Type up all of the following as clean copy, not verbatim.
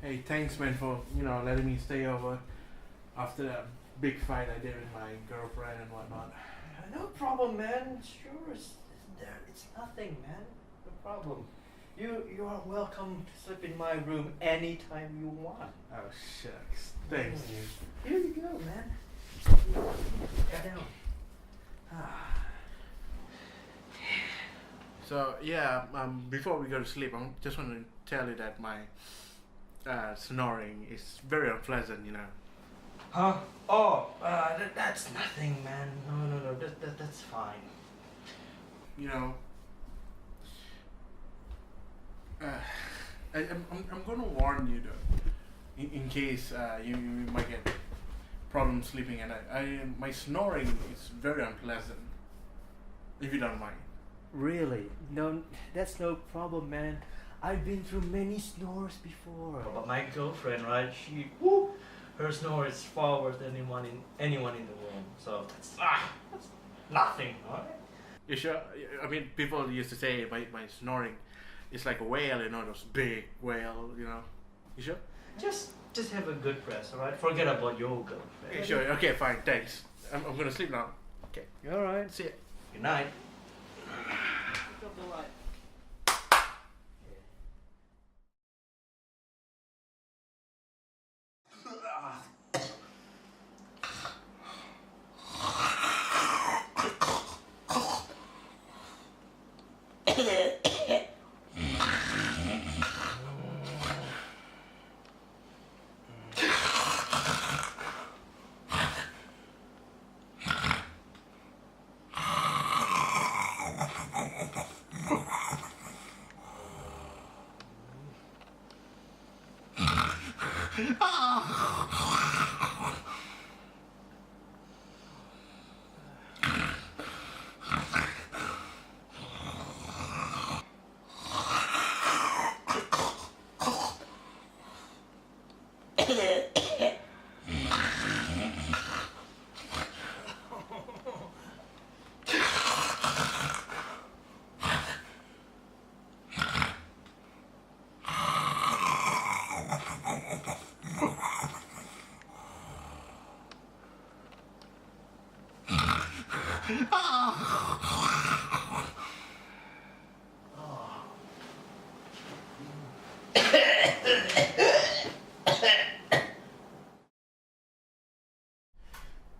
Hey, thanks, man, for letting me stay over after that big fight I did with my girlfriend and whatnot. No problem, man. Sure, it's nothing, man. No problem. You are welcome to sleep in my room anytime you want. Oh shucks, thanks, dude. Here you go, man. Get down. So yeah, before we go to sleep, I just want to tell you that my snoring is very unpleasant. Huh? Oh, that's nothing, man. No. That's fine. You know, I'm gonna warn you though, in case you might get problems sleeping at night. My snoring is very unpleasant. If you don't mind. Really? No, that's no problem, man. I've been through many snores before. But my girlfriend, right? Her snore is far worse than anyone in the room. So that's nothing, alright? You sure? I mean, people used to say my snoring is like a whale, those big whale, You sure? Just have a good rest, alright? Forget about your girlfriend. Okay, sure. Okay, fine. Thanks. I'm gonna sleep now. Okay. Alright. See ya. Good night.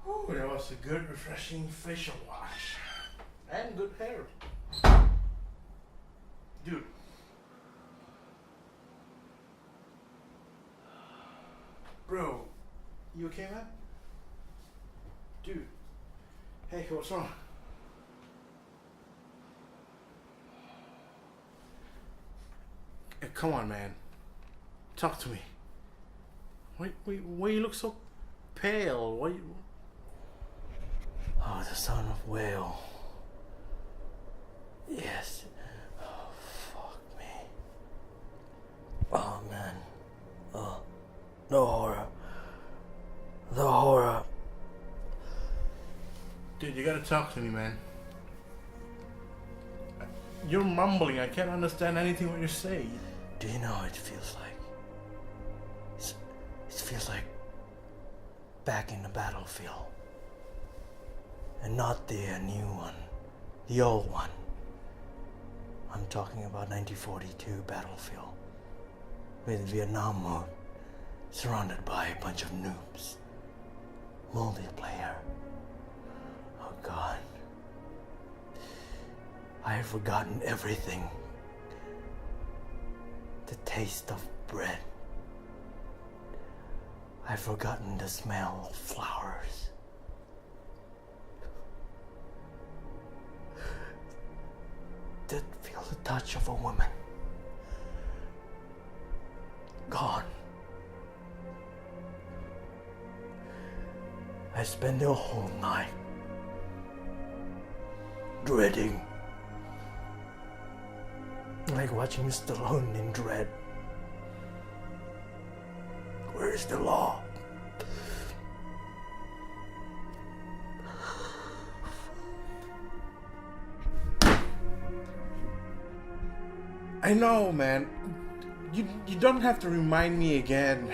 Ooh, that was a good, refreshing facial wash. And good hair. Dude. Bro, you okay, man? Dude. Hey, what's wrong? Come on, man. Talk to me. Why you look so pale? Why you... Oh, the son of whale. Yes. Oh, fuck me. Oh, man. Oh, the horror. The horror. Dude, you gotta talk to me, man. You're mumbling. I can't understand anything what you're saying. Do you know what it feels like? It feels like back in the battlefield. And not the new one, the old one. I'm talking about 1942 battlefield with Vietnam mode, surrounded by a bunch of noobs. Multiplayer. Oh God. I have forgotten everything. The taste of bread. I've forgotten the smell of flowers. Did feel the touch of a woman. Gone. I spent the whole night dreading, like watching Stallone in Dread. Where is the law? I know, man. You don't have to remind me again.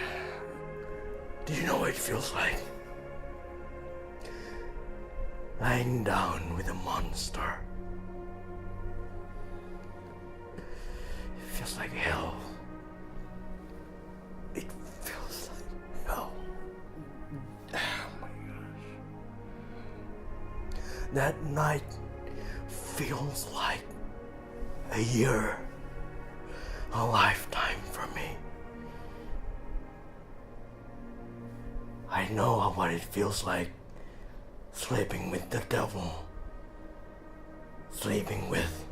Do you know what it feels like? Lying down with a monster. It feels like hell. It feels like hell. Oh my gosh. That night feels like a year, a lifetime for me. I know what it feels like sleeping with the devil, sleeping with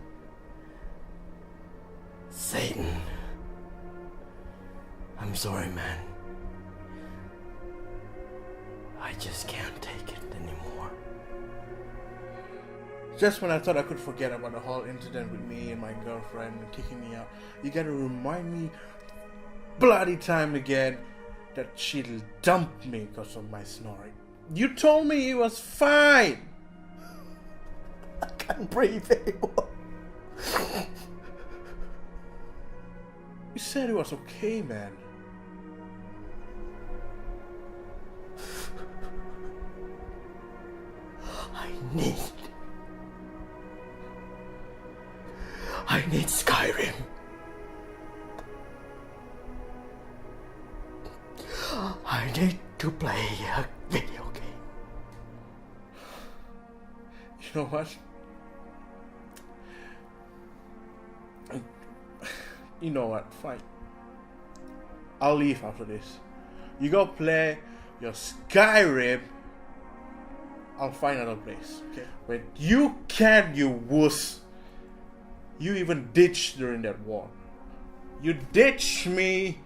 Satan. I'm sorry, man. I just can't take it anymore. Just when I thought I could forget about the whole incident with me and my girlfriend kicking me out, you gotta remind me bloody time again that she'll dump me because of my snoring. You told me it was fine. I can't breathe anymore. You said it was okay, man. I need Skyrim. I need to play a video game. You know what? You know what? Fine. I'll leave after this. You go play your Skyrim. I'll find another place. Okay. But you can't, you wuss. You even ditched during that war. You ditched me,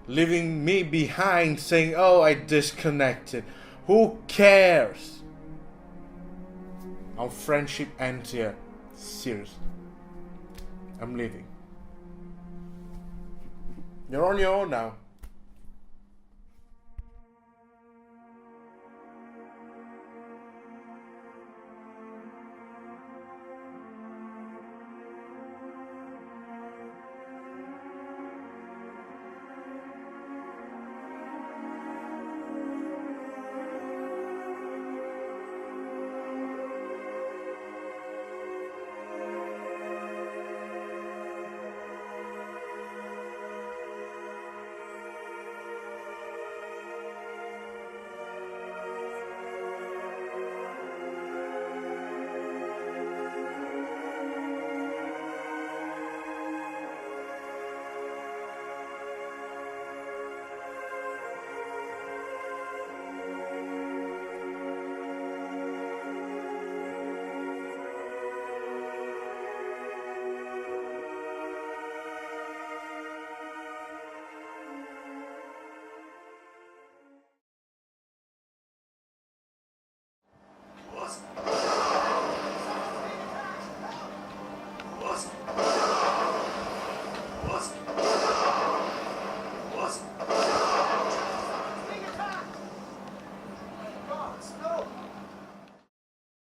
leaving me behind, saying, "Oh, I disconnected." Who cares? Our friendship ends here. Seriously. I'm leaving. You're on your own now.